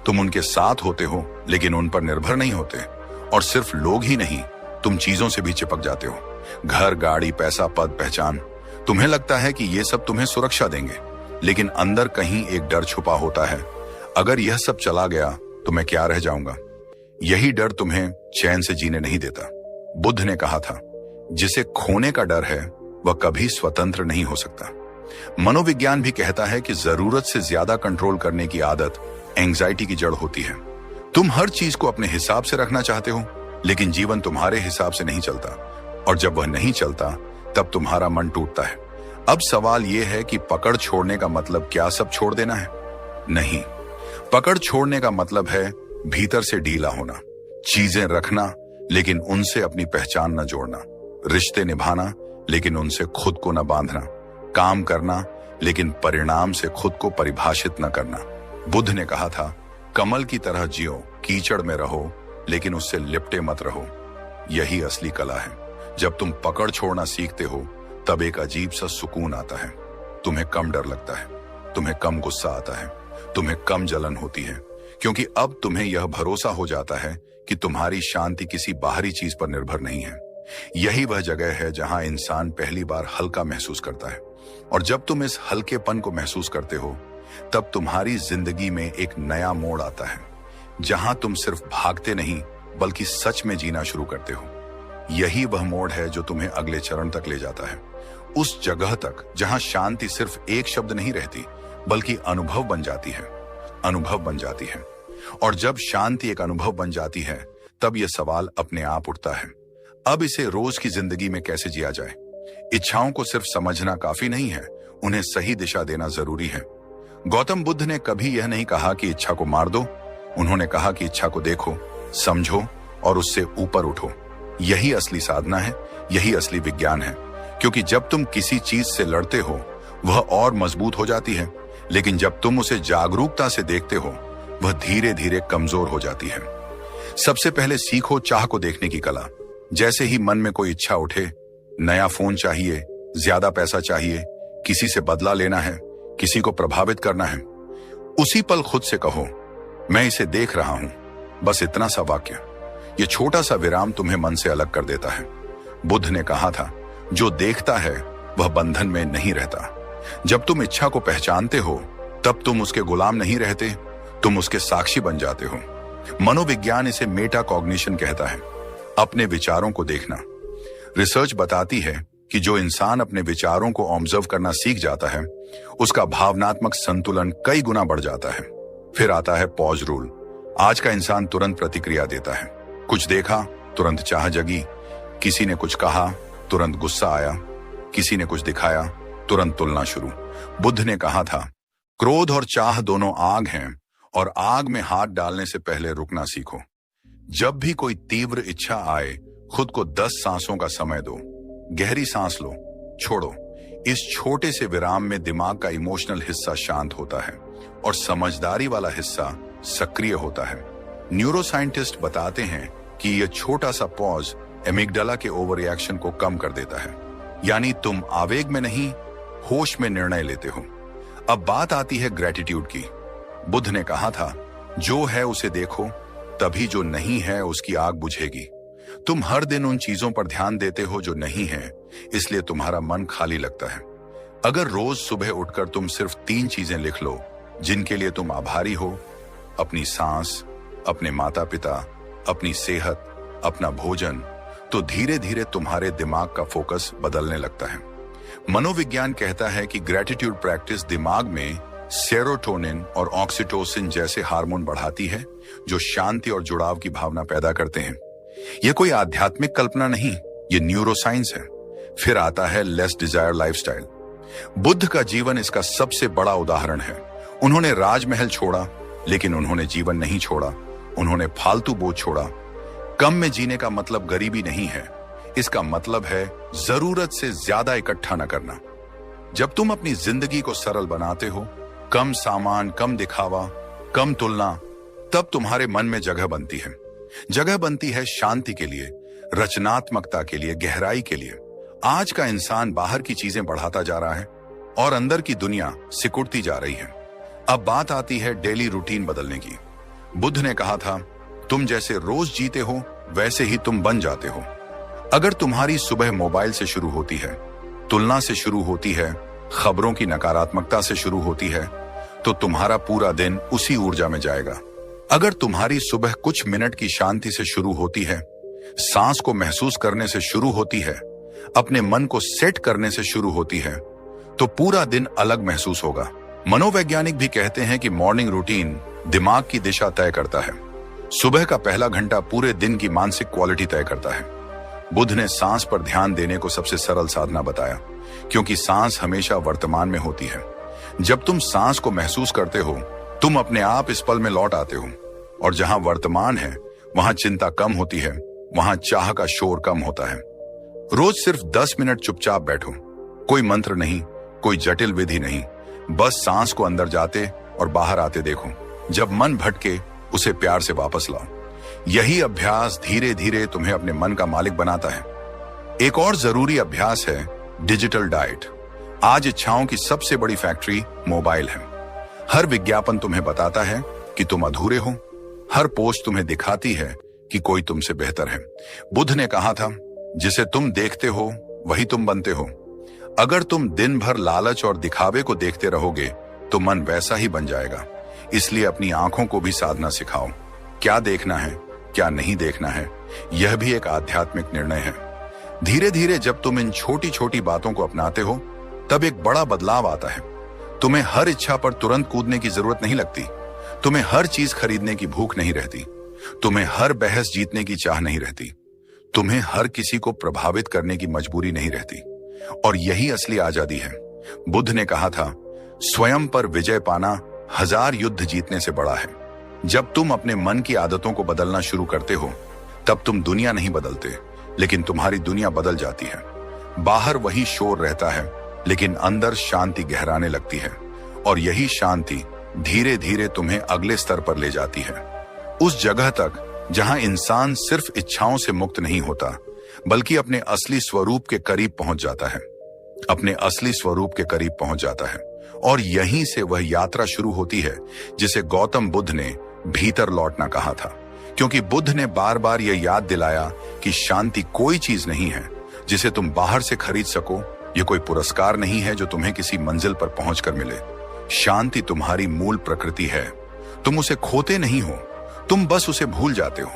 Speaker 1: तुम उनके साथ होते हो लेकिन उन पर निर्भर नहीं होते। और सिर्फ लोग ही नहीं, तुम चीजों से भी चिपक जाते हो। घर, गाड़ी, पैसा, पद, पहचान। तुम्हें लगता है कि ये सब तुम्हें सुरक्षा देंगे, लेकिन अंदर कहीं एक डर छुपा होता है, अगर यह सब चला गया तो मैं क्या रह जाऊंगा। यही डर तुम्हें चैन से जीने नहीं देता। बुद्ध ने कहा था, जिसे खोने का डर है वह कभी स्वतंत्र नहीं हो सकता। मनोविज्ञान भी कहता है कि जरूरत से ज्यादा कंट्रोल करने की आदत एंजाइटी की जड़ होती है। तुम हर चीज को अपने हिसाब से रखना चाहते हो, लेकिन जीवन तुम्हारे हिसाब से नहीं चलता, और जब वह नहीं चलता तब तुम्हारा मन टूटता है। अब सवाल यह है कि पकड़ छोड़ने का मतलब क्या सब छोड़ देना है? नहीं, पकड़ छोड़ने का मतलब है भीतर से ढीला होना, चीजें रखना लेकिन उनसे अपनी पहचान न जोड़ना, रिश्ते निभाना लेकिन उनसे खुद को न बांधना, काम करना लेकिन परिणाम से खुद को परिभाषित न करना। बुद्ध ने कहा था, कमल की तरह जियो, कीचड़ में रहो लेकिन उससे लिपटे मत रहो। यही असली कला है। जब तुम पकड़ छोड़ना सीखते हो तब एक अजीब सा सुकून आता है। तुम्हें कम डर लगता है, तुम्हें कम गुस्सा आता है, तुम्हें कम जलन होती है, क्योंकि अब तुम्हें यह भरोसा हो जाता है कि तुम्हारी शांति किसी बाहरी चीज पर निर्भर नहीं है। यही वह जगह है जहां इंसान पहली बार हल्का महसूस करता है। और जब तुम इस हल्केपन को महसूस करते हो तब तुम्हारी जिंदगी में एक नया मोड़ आता है, जहां तुम सिर्फ भागते नहीं बल्कि सच में जीना शुरू करते हो। यही वह मोड़ है जो तुम्हें अगले चरण तक ले जाता है, उस जगह तक जहां शांति सिर्फ एक शब्द नहीं रहती बल्कि अनुभव बन जाती है। अनुभव बन जाती है। और जब शांति एक अनुभव बन जाती है तब यह सवाल अपने आप उठता है, अब इसे रोज की जिंदगी में कैसे जिया जाए। इच्छाओं को सिर्फ समझना काफी नहीं है, उन्हें सही दिशा देना जरूरी है। गौतम बुद्ध ने कभी यह नहीं कहा कि इच्छा को मार दो, उन्होंने कहा कि इच्छा को देखो, समझो और उससे ऊपर उठो। यही असली साधना है, यही असली विज्ञान है। क्योंकि जब तुम किसी चीज से लड़ते हो वह और मजबूत हो जाती है, लेकिन जब तुम उसे जागरूकता से देखते हो वह धीरे धीरे कमजोर हो जाती है। सबसे पहले सीखो चाह को देखने की कला। जैसे ही मन में कोई इच्छा उठे, नया फोन चाहिए, ज्यादा पैसा चाहिए, किसी से बदला लेना है, किसी को प्रभावित करना है, उसी पल खुद से कहो, मैं इसे देख रहा हूं। बस इतना सा वाक्य, ये छोटा सा विराम तुम्हें मन से अलग कर देता है। बुद्ध ने कहा था, जो देखता है वह बंधन में नहीं रहता। जब तुम इच्छा को पहचानते हो तब तुम उसके गुलाम नहीं रहते, तुम उसके साक्षी बन जाते हो। मनोविज्ञान इसे मेटा कॉग्निशन कहता है, अपने विचारों को देखना। रिसर्च बताती है कि जो इंसान अपने विचारों को ऑब्जर्व करना सीख जाता है उसका भावनात्मक संतुलन कई गुना बढ़ जाता है। फिर आता है पॉज रूल। आज का इंसान तुरंत प्रतिक्रिया देता है। कुछ देखा, तुरंत चाह जगी, किसी ने कुछ कहा, तुरंत गुस्सा आया, किसी ने कुछ दिखाया, तुरंत तुलना शुरू। बुद्ध ने कहा था, क्रोध और चाह दोनों आग हैं और आग में हाथ डालने से पहले रुकना सीखो। जब भी कोई तीव्र इच्छा आए, खुद को 10 सांसों का समय दो। गहरी सांस लो, छोड़ो। इस छोटे से विराम में दिमाग का इमोशनल हिस्सा शांत होता है और समझदारी वाला हिस्सा सक्रिय होता है। न्यूरोसाइंटिस्ट बताते हैं कि यह छोटा सा पॉज एमिगडाला के ओवर रिएक्शन को कम कर देता है, यानी तुम आवेग में नहीं, होश में निर्णय लेते हो। अब बात आती है ग्रेटिट्यूड की। बुद्ध ने कहा था, जो है उसे देखो, तभी जो नहीं है उसकी आग बुझेगी। तुम हर दिन उन चीजों पर ध्यान देते हो जो नहीं है, इसलिए तुम्हारा मन खाली लगता है। अगर रोज सुबह उठकर तुम सिर्फ 3 चीजें लिख लो जिनके लिए तुम आभारी हो, अपनी सांस, अपने माता पिता, अपनी सेहत, अपना भोजन, तो धीरे धीरे तुम्हारे दिमाग का फोकस बदलने लगता है। मनोविज्ञान कहता है कि ग्रेटिट्यूड प्रैक्टिस दिमाग में सेरोटोनिन और ऑक्सीटोसिन जैसे हार्मोन बढ़ाती है जो शांति और जुड़ाव की भावना पैदा करते हैं। यह कोई आध्यात्मिक कल्पना नहीं, यह न्यूरोसाइंस है। फिर आता है लेस डिजायर लाइफस्टाइल। बुद्ध का जीवन इसका सबसे बड़ा उदाहरण है। उन्होंने राजमहल छोड़ा, लेकिन उन्होंने जीवन नहीं छोड़ा। उन्होंने फालतू बोझ छोड़ा। कम में जीने का मतलब गरीबी नहीं है, इसका मतलब है जरूरत से ज्यादा इकट्ठा न करना। जब तुम अपनी जिंदगी को सरल बनाते हो, कम सामान, कम दिखावा, कम तुलना, तब तुम्हारे मन में जगह बनती है। जगह बनती है शांति के लिए, रचनात्मकता के लिए, गहराई के लिए। आज का इंसान बाहर की चीजें बढ़ाता जा रहा है और अंदर की दुनिया सिकुड़ती जा रही है। अब बात आती है डेली रूटीन बदलने की। बुद्ध ने कहा था, तुम जैसे रोज जीते हो वैसे ही तुम बन जाते हो। अगर तुम्हारी सुबह मोबाइल से शुरू होती है, तुलना से शुरू होती है, खबरों की नकारात्मकता से शुरू होती है, तो तुम्हारा पूरा दिन उसी ऊर्जा में जाएगा। अगर तुम्हारी सुबह कुछ मिनट की शांति से शुरू होती है, सांस को महसूस करने से शुरू होती है, अपने मन को सेट करने से शुरू होती है, तो पूरा दिन अलग महसूस होगा। मनोवैज्ञानिक भी कहते हैं कि मॉर्निंग रूटीन दिमाग की दिशा तय करता है। सुबह का पहला घंटा पूरे दिन की मानसिक क्वालिटी तय करता है। बुद्ध ने सांस पर ध्यान देने को सबसे सरल साधना बताया, क्योंकि सांस हमेशा वर्तमान में होती है। जब तुम सांस को महसूस करते हो, तुम अपने आप इस पल में लौट आते हो, और जहां वर्तमान है वहां चिंता कम होती है, वहां चाह का शोर कम होता है। रोज सिर्फ 10 मिनट चुपचाप बैठो। कोई मंत्र नहीं, कोई जटिल विधि नहीं, बस सांस को अंदर जाते और बाहर आते देखो। जब मन भटके उसे प्यार से वापस लाओ। यही अभ्यास धीरे धीरे तुम्हें अपने मन का मालिक बनाता है। एक और जरूरी अभ्यास है डिजिटल डाइट। आज इच्छाओं की सबसे बड़ी फैक्ट्री मोबाइल है। हर विज्ञापन तुम्हें बताता है कि तुम अधूरे हो। हर पोस्ट तुम्हें दिखाती है कि कोई तुमसे बेहतर है। बुद्ध ने कहा था, जिसे तुम देखते हो वही तुम बनते हो। अगर तुम दिन भर लालच और दिखावे को देखते रहोगे तो मन वैसा ही बन जाएगा। इसलिए अपनी आंखों को भी साधना सिखाओ। क्या देखना है, क्या नहीं देखना है, यह भी एक आध्यात्मिक निर्णय है। धीरे धीरे जब तुम इन छोटी छोटी बातों को अपनाते हो, तब एक बड़ा बदलाव आता है। तुम्हें हर इच्छा पर तुरंत कूदने की जरूरत नहीं लगती। तुम्हें हर चीज खरीदने की भूख नहीं रहती। तुम्हें हर बहस जीतने की चाह नहीं रहती। तुम्हें हर किसी को प्रभावित करने की मजबूरी नहीं रहती। और यही असली आजादी है। बुद्ध ने कहा था, स्वयं पर विजय पाना 1000 युद्ध जीतने से बड़ा है। जब तुम अपने मन की आदतों को बदलना शुरू करते हो, तब तुम दुनिया नहीं बदलते, लेकिन तुम्हारी दुनिया बदल जाती है। बाहर वही शोर रहता है, लेकिन अंदर शांति गहराने लगती है, और यही शांति धीरे धीरे तुम्हें अगले स्तर पर ले जाती है, उस जगह तक जहां इंसान सिर्फ इच्छाओं से मुक्त नहीं होता, बल्कि अपने असली स्वरूप के करीब पहुंच जाता है। अपने असली स्वरूप के करीब पहुंच जाता है, और यहीं से वह यात्रा शुरू होती है जिसे गौतम बुद्ध ने भीतर लौटना कहा था। क्योंकि बुद्ध ने बार बार यह याद दिलाया कि शांति कोई चीज नहीं है जिसे तुम बाहर से खरीद सको। यह कोई पुरस्कार नहीं है जो तुम्हें किसी मंजिल पर पहुंचकर मिले। शांति तुम्हारी मूल प्रकृति है। तुम उसे खोते नहीं हो, तुम बस उसे भूल जाते हो।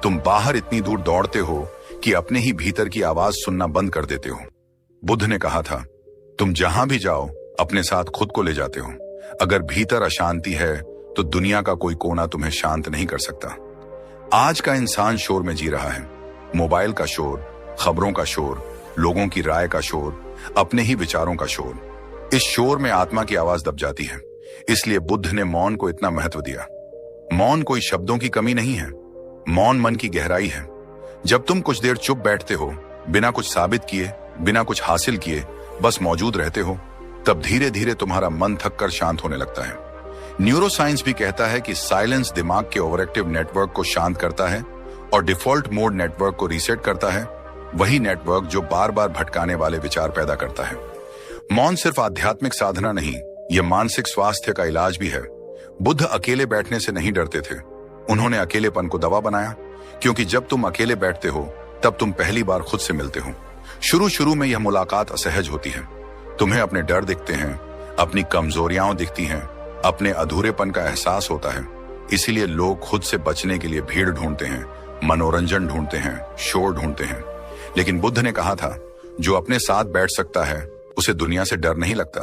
Speaker 1: तुम बाहर इतनी दूर दौड़ते हो कि अपने ही भीतर की आवाज सुनना बंद कर देते हो। बुद्ध ने कहा था, तुम जहां भी जाओ अपने साथ खुद को ले जाते हो। अगर भीतर अशांति है तो दुनिया का कोई कोना तुम्हें शांत नहीं कर सकता। आज का इंसान शोर में जी रहा है। मोबाइल का शोर, खबरों का शोर, लोगों की राय का शोर, अपने ही विचारों का शोर। इस शोर में आत्मा की आवाज दब जाती है। इसलिए बुद्ध ने मौन को इतना महत्व दिया। मौन कोई शब्दों की कमी नहीं है, मौन मन की गहराई है। जब तुम कुछ देर चुप बैठते हो, बिना कुछ साबित किए, बिना कुछ हासिल किए, बस मौजूद रहते हो, तब धीरे धीरे तुम्हारा मन थक कर शांत होने लगता है। न्यूरोसाइंस भी कहता है कि साइलेंस दिमाग के ओवरएक्टिव नेटवर्क को शांत करता है और डिफॉल्ट मोड नेटवर्क को रीसेट करता है, वही नेटवर्क जो बार बार भटकाने वाले विचार पैदा करता है। मौन सिर्फ आध्यात्मिक साधना नहीं, यह मानसिक स्वास्थ्य का इलाज भी है। बुद्ध अकेले बैठने से नहीं डरते थे। उन्होंने अकेलेपन को दवा बनाया, क्योंकि जब तुम अकेले बैठते हो तब तुम पहली बार खुद से मिलते हो। शुरू शुरू में यह मुलाकात असहज होती है। तुम्हें अपने डर दिखते हैं, अपनी कमजोरियां दिखती हैं, अपने अधूरेपन का एहसास होता है। इसीलिए लोग खुद से बचने के लिए भीड़ ढूंढते हैं, मनोरंजन ढूंढते हैं, शोर ढूंढते हैं। लेकिन बुद्ध ने कहा था, जो अपने साथ बैठ सकता है उसे दुनिया से डर नहीं लगता।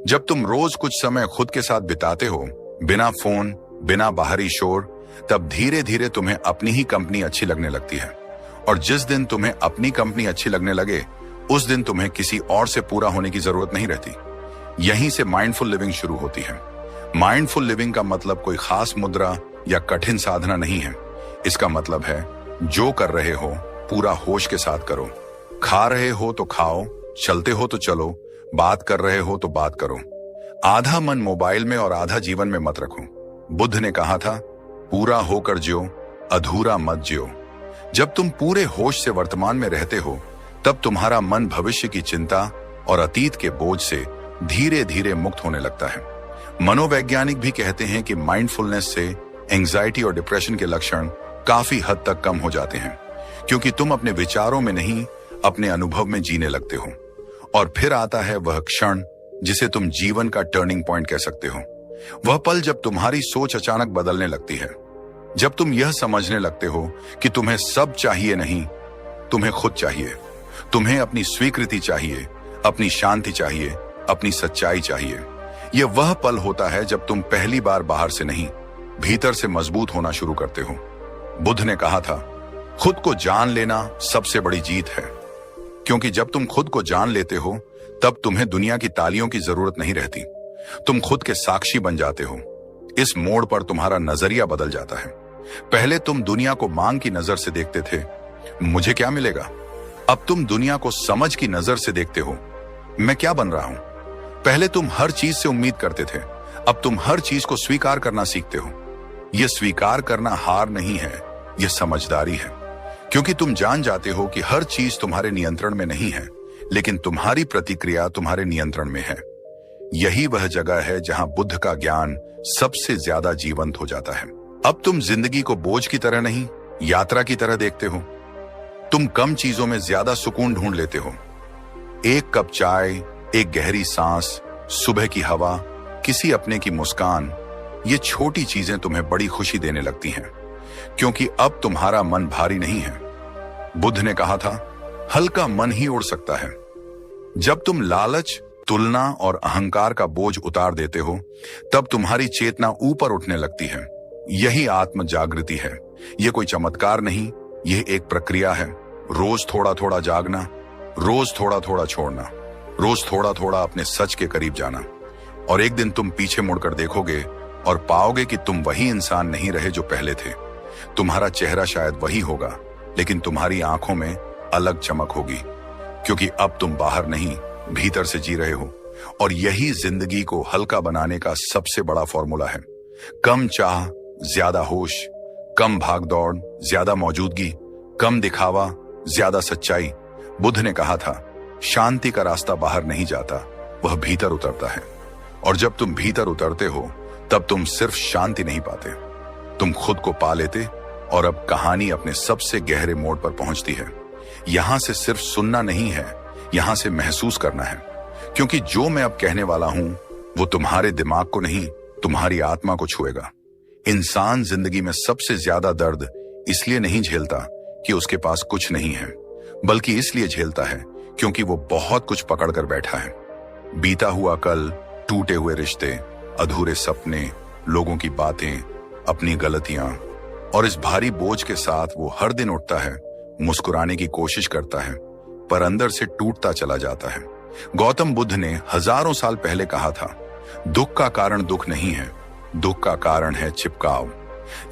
Speaker 1: जब तुम रोज कुछ समय खुद के साथ बिताते हो, बिना फोन, बिना बाहरी शोर, तब धीरे धीरे तुम्हें अपनी ही कंपनी अच्छी लगने लगती है। और जिस दिन तुम्हें अपनी कंपनी अच्छी लगने लगे, उस दिन तुम्हें किसी और से पूरा होने की जरूरत नहीं रहती। यहीं से माइंडफुल लिविंग शुरू होती है। माइंडफुल लिविंग का मतलब कोई खास मुद्रा या कठिन साधना नहीं है। इसका मतलब है, जो कर रहे हो पूरा होश के साथ करो। खा रहे हो तो खाओ, चलते हो तो चलो, बात कर रहे हो तो बात करो। आधा मन मोबाइल में और आधा जीवन में मत रखो। बुद्ध ने कहा था, पूरा होकर जियो, अधूरा मत जियो। जब तुम पूरे होश से वर्तमान में रहते हो, तब तुम्हारा मन भविष्य की चिंता और अतीत के बोझ से धीरे धीरे मुक्त होने लगता है। मनोवैज्ञानिक भी कहते हैं कि माइंडफुलनेस से एंजाइटी और डिप्रेशन के लक्षण काफी हद तक कम हो जाते हैं, क्योंकि तुम अपने विचारों में नहीं, अपने अनुभव में जीने लगते हो। और फिर आता है वह क्षण जिसे तुम जीवन का टर्निंग पॉइंट कह सकते हो। वह पल जब तुम्हारी सोच अचानक बदलने लगती है, जब तुम यह समझने लगते हो कि तुम्हें सब चाहिए नहीं, तुम्हें खुद चाहिए। तुम्हें अपनी स्वीकृति चाहिए, अपनी शांति चाहिए, अपनी सच्चाई चाहिए। यह वह पल होता है जब तुम पहली बार बाहर से नहीं, भीतर से मजबूत होना शुरू करते हो। बुद्ध ने कहा था, खुद को जान लेना सबसे बड़ी जीत है, क्योंकि जब तुम खुद को जान लेते हो तब तुम्हें दुनिया की तालियों की जरूरत नहीं रहती। तुम खुद के साक्षी बन जाते हो। इस मोड़ पर तुम्हारा नजरिया बदल जाता है। पहले तुम दुनिया को मांग की नजर से देखते थे, मुझे क्या मिलेगा। अब तुम दुनिया को समझ की नजर से देखते हो, मैं क्या बन रहा हूं। पहले तुम हर चीज से उम्मीद करते थे, अब तुम हर चीज को स्वीकार करना सीखते हो। यह स्वीकार करना हार नहीं है, यह समझदारी है, क्योंकि तुम जान जाते हो कि हर चीज तुम्हारे नियंत्रण में नहीं है, लेकिन तुम्हारी प्रतिक्रिया तुम्हारे नियंत्रण में है। यही वह जगह है जहां बुद्ध का ज्ञान सबसे ज्यादा जीवंत हो जाता है। अब तुम जिंदगी को बोझ की तरह नहीं, यात्रा की तरह देखते हो। तुम कम चीजों में ज्यादा सुकून ढूंढ लेते हो। एक कप चाय, एक गहरी सांस, सुबह की हवा, किसी अपने की मुस्कान, ये छोटी चीजें तुम्हें बड़ी खुशी देने लगती हैं, क्योंकि अब तुम्हारा मन भारी नहीं है। बुद्ध ने कहा था, हल्का मन ही उड़ सकता है। जब तुम लालच, तुलना और अहंकार का बोझ उतार देते हो, तब तुम्हारी चेतना ऊपर उठने लगती है। यही आत्म जागृति है। यह कोई चमत्कार नहीं, यह एक प्रक्रिया है। रोज थोड़ा थोड़ा जागना, रोज थोड़ा थोड़ा छोड़ना, रोज थोड़ा थोड़ा अपने सच के करीब जाना। और एक दिन तुम पीछे मुड़कर देखोगे और पाओगे कि तुम वही इंसान नहीं रहे जो पहले थे। तुम्हारा चेहरा शायद वही होगा, लेकिन तुम्हारी आंखों में अलग चमक होगी, क्योंकि अब तुम बाहर नहीं, भीतर से जी रहे हो। और यही जिंदगी को हल्का बनाने का सबसे बड़ा फॉर्मूला है। कम चाह, ज्यादा होश, कम भाग दौड़, ज्यादा मौजूदगी, कम दिखावा, ज्यादा सच्चाई। बुद्ध ने कहा था, शांति का रास्ता बाहर नहीं जाता, वह भीतर उतरता है। और जब तुम भीतर उतरते हो, तब तुम सिर्फ शांति नहीं पाते, तुम खुद को पा लेते। और अब कहानी अपने सबसे गहरे मोड़ पर पहुंचती है। यहां से सिर्फ सुनना नहीं है, यहां से महसूस करना है, क्योंकि जो मैं अब कहने वाला हूं वो तुम्हारे दिमाग को नहीं, तुम्हारी आत्मा को छुएगा। इंसान जिंदगी में सबसे ज्यादा दर्द इसलिए नहीं झेलता कि उसके पास कुछ नहीं है, बल्कि इसलिए झेलता है क्योंकि वो बहुत कुछ पकड़ कर बैठा है। बीता हुआ कल, टूटे हुए रिश्ते, अधूरे सपने, लोगों की बातें, अपनी गलतियां। और इस भारी बोझ के साथ वो हर दिन उठता है, मुस्कुराने की कोशिश करता है, पर अंदर से टूटता चला जाता है। गौतम बुद्ध ने हजारों साल पहले कहा था, दुख का कारण दुख नहीं है, दुख का कारण है चिपकाव।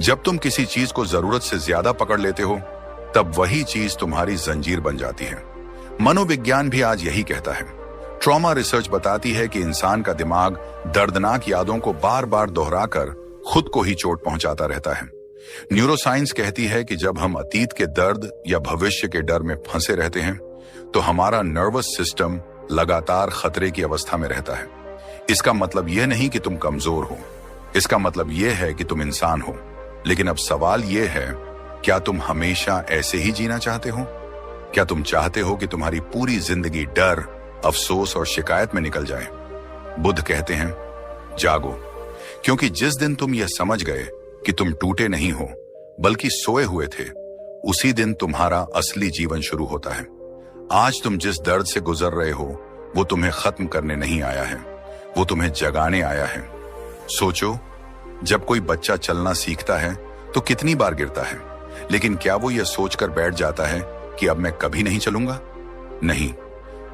Speaker 1: जब तुम किसी चीज को जरूरत से ज्यादा पकड़ लेते हो, तब वही चीज तुम्हारी जंजीर बन जाती है। मनोविज्ञान भी आज यही कहता है। ट्रॉमा रिसर्च बताती है कि इंसान का दिमाग दर्दनाक यादों को बार बार दोहराकर खुद को ही चोट पहुंचाता रहता है। न्यूरोसाइंस कहती है कि जब हम अतीत के दर्द या भविष्य के डर में फंसे रहते हैं, तो हमारा नर्वस सिस्टम लगातार खतरे की अवस्था में रहता है। इसका मतलब यह नहीं कि तुम कमजोर हो, इसका मतलब यह है कि तुम इंसान हो। लेकिन अब सवाल यह है, क्या तुम हमेशा ऐसे ही जीना चाहते हो? क्या तुम चाहते हो कि तुम्हारी पूरी जिंदगी डर, अफसोस और शिकायत में निकल जाए? बुद्ध कहते हैं, जागो, क्योंकि जिस दिन तुम यह समझ गए कि तुम टूटे नहीं हो बल्कि सोए हुए थे, उसी दिन तुम्हारा असली जीवन शुरू होता है। आज तुम जिस दर्द से गुजर रहे हो, वो तुम्हें खत्म करने नहीं आया है, वो तुम्हें जगाने आया है। सोचो, जब कोई बच्चा चलना सीखता है तो कितनी बार गिरता है, लेकिन क्या वो यह सोचकर बैठ जाता है कि अब मैं कभी नहीं चलूंगा? नहीं,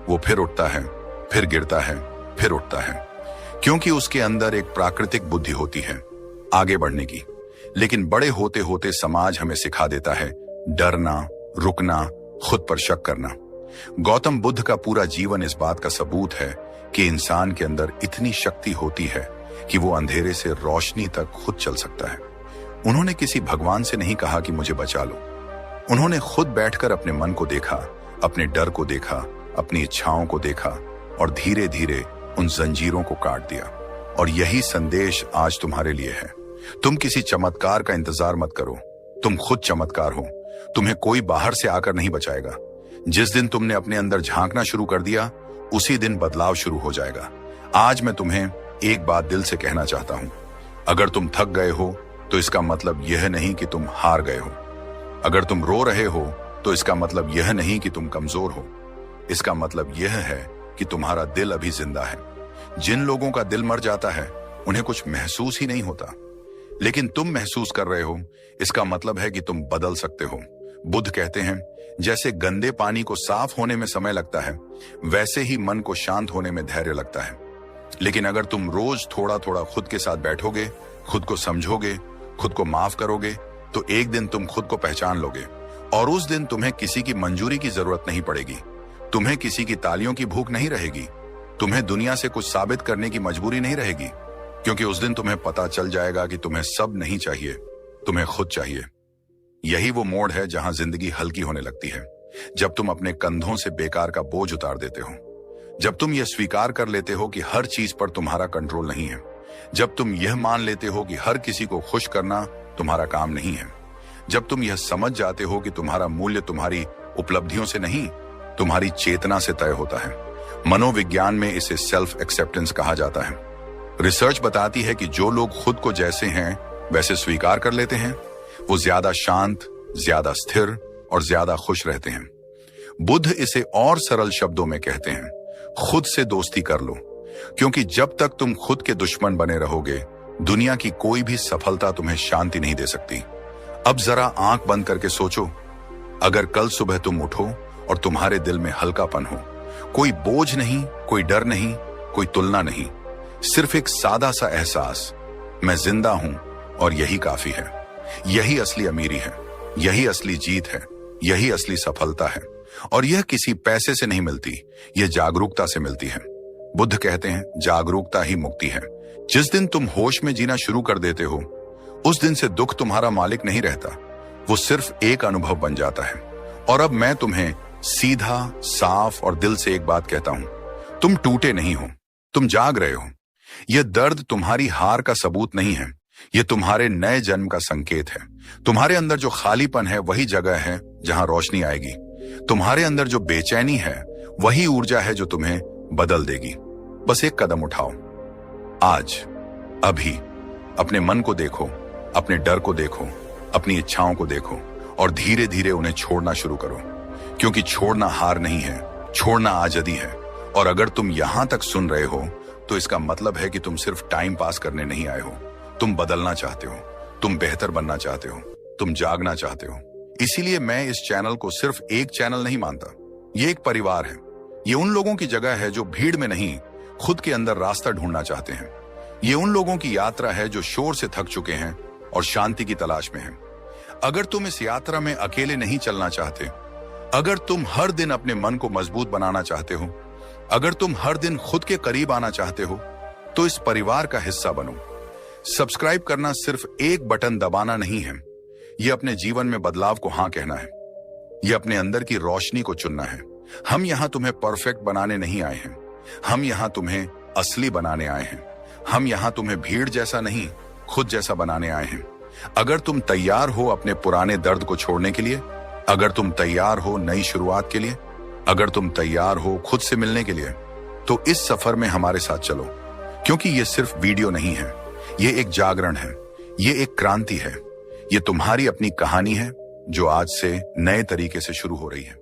Speaker 1: वो फिर उठता है, फिर गिरता है, फिर उठता है, क्योंकि उसके अंदर एक प्राकृतिक बुद्धि होती है आगे बढ़ने की। लेकिन बड़े होते होते समाज हमें सिखा देता है डरना, रुकना, खुद पर शक करना। गौतम बुद्ध का पूरा जीवन इस बात का सबूत है कि इंसान के अंदर इतनी शक्ति होती है कि वो अंधेरे से रोशनी तक खुद चल सकता है। उन्होंने किसी भगवान से नहीं कहा कि मुझे बचा लो। उन्होंने खुद बैठकर अपने मन को देखा, अपने डर को देखा, अपनी इच्छाओं को देखा और धीरे धीरे उन जंजीरों को काट दिया। और यही संदेश आज तुम्हारे लिए है। तुम किसी चमत्कार का इंतजार मत करो, तुम खुद चमत्कार हो। तुम्हें कोई बाहर से आकर नहीं बचाएगा। जिस दिन तुमने अपने अंदर झांकना शुरू कर दिया, उसी दिन बदलाव शुरू हो जाएगा। आज मैं तुम्हें एक बात दिल से कहना चाहता हूं। अगर तुम थक गए हो तो इसका मतलब यह नहीं कि तुम हार गए हो। अगर तुम रो रहे हो तो इसका मतलब यह नहीं कि तुम कमजोर हो। इसका मतलब यह है कि तुम्हारा दिल अभी जिंदा है। जिन लोगों का दिल मर जाता है उन्हें कुछ महसूस ही नहीं होता, लेकिन तुम महसूस कर रहे हो, इसका मतलब है कि तुम बदल सकते हो। बुद्ध कहते हैं, जैसे गंदे पानी को साफ होने में समय लगता है, वैसे ही मन को शांत होने में धैर्य लगता है। लेकिन अगर तुम रोज थोड़ा थोड़ा खुद के साथ बैठोगे, खुद को समझोगे, खुद को माफ करोगे, तो एक दिन तुम खुद को पहचान लोगे। और उस दिन तुम्हें किसी की मंजूरी की जरूरत नहीं पड़ेगी, तुम्हें किसी की तालियों की भूख नहीं रहेगी, तुम्हें दुनिया से कुछ साबित करने की मजबूरी नहीं रहेगी, क्योंकि उस दिन तुम्हें पता चल जाएगा कि तुम्हें सब नहीं चाहिए, तुम्हें खुद चाहिए। यही वो मोड़ है जहां जिंदगी हल्की होने लगती है, जब तुम अपने कंधों से बेकार का बोझ उतार देते हो, जब तुम यह स्वीकार कर लेते हो कि हर चीज पर तुम्हारा कंट्रोल नहीं है, जब तुम यह मान लेते हो कि हर किसी को खुश करना तुम्हारा काम नहीं है, जब तुम यह समझ जाते हो कि तुम्हारा मूल्य तुम्हारी उपलब्धियों से नहीं, तुम्हारी चेतना से तय होता है। मनोविज्ञान में इसे सेल्फ एक्सेप्टेंस कहा जाता है। रिसर्च बताती है कि जो लोग खुद को जैसे हैं वैसे स्वीकार कर लेते हैं, वो ज्यादा शांत, ज्यादा स्थिर और ज्यादा खुश रहते हैं। बुद्ध इसे और सरल शब्दों में कहते हैं, खुद से दोस्ती कर लो, क्योंकि जब तक तुम खुद के दुश्मन बने रहोगे, दुनिया की कोई भी सफलता तुम्हें शांति नहीं दे सकती। अब जरा आंख बंद करके सोचो, अगर कल सुबह तुम उठो और तुम्हारे दिल में हल्कापन हो, कोई बोझ नहीं, कोई डर नहीं, कोई तुलना नहीं, सिर्फ एक सादा सा एहसास, मैं जिंदा हूं और यही काफी है। यही असली अमीरी है, यही असली जीत है, यही असली सफलता है। और यह किसी पैसे से नहीं मिलती, यह जागरूकता से मिलती है। बुद्ध कहते हैं, जागरूकता ही मुक्ति है। जिस दिन तुम होश में जीना शुरू कर देते हो, उस दिन से दुख तुम्हारा मालिक नहीं रहता, वो सिर्फ एक अनुभव बन जाता है। और अब मैं तुम्हें सीधा, साफ और दिल से एक बात कहता हूं, तुम टूटे नहीं हो, तुम जाग रहे हो। यह दर्द तुम्हारी हार का सबूत नहीं है, यह तुम्हारे नए जन्म का संकेत है। तुम्हारे अंदर जो खालीपन है वही जगह है जहां रोशनी आएगी। तुम्हारे अंदर जो बेचैनी है वही ऊर्जा है जो तुम्हें बदल देगी। बस एक कदम उठाओ, आज, अभी। अपने मन को देखो, अपने डर को देखो, अपनी इच्छाओं को देखो और धीरे धीरे उन्हें छोड़ना शुरू करो, क्योंकि छोड़ना हार नहीं है, छोड़ना आजादी है। और अगर तुम यहां तक सुन रहे हो तो इसका मतलब है कि तुम सिर्फ टाइम पास करने नहीं आए हो, तुम बदलना चाहते हो, तुम बेहतर बनना चाहते हो, तुम जागना चाहते हो। इसीलिए मैं इस चैनल को सिर्फ एक चैनल नहीं मानता, ये एक परिवार है। ये उन लोगों की जगह है जो भीड़ में नहीं, खुद के अंदर रास्ता ढूंढना चाहते हैं। ये उन लोगों की यात्रा है जो शोर से थक चुके हैं और शांति की तलाश में हैं। अगर तुम इस यात्रा में अकेले नहीं चलना चाहते, अगर तुम हर दिन अपने मन को मजबूत बनाना चाहते हो, अगर तुम हर दिन खुद के करीब आना चाहते हो, तो इस परिवार का हिस्सा बनो। सब्सक्राइब करना सिर्फ एक बटन दबाना नहीं है, यह अपने जीवन में बदलाव को हाँ कहना है, यह अपने अंदर की रोशनी को चुनना है। हम यहां तुम्हें परफेक्ट बनाने नहीं आए हैं, हम यहां तुम्हें असली बनाने आए हैं। हम यहां तुम्हें भीड़ जैसा नहीं, खुद जैसा बनाने आए हैं। अगर तुम तैयार हो अपने पुराने दर्द को छोड़ने के लिए, अगर तुम तैयार हो नई शुरुआत के लिए, अगर तुम तैयार हो खुद से मिलने के लिए, तो इस सफर में हमारे साथ चलो। क्योंकि ये सिर्फ वीडियो नहीं है, ये एक जागरण है, ये एक क्रांति है, ये तुम्हारी अपनी कहानी है जो आज से नए तरीके से शुरू हो रही है।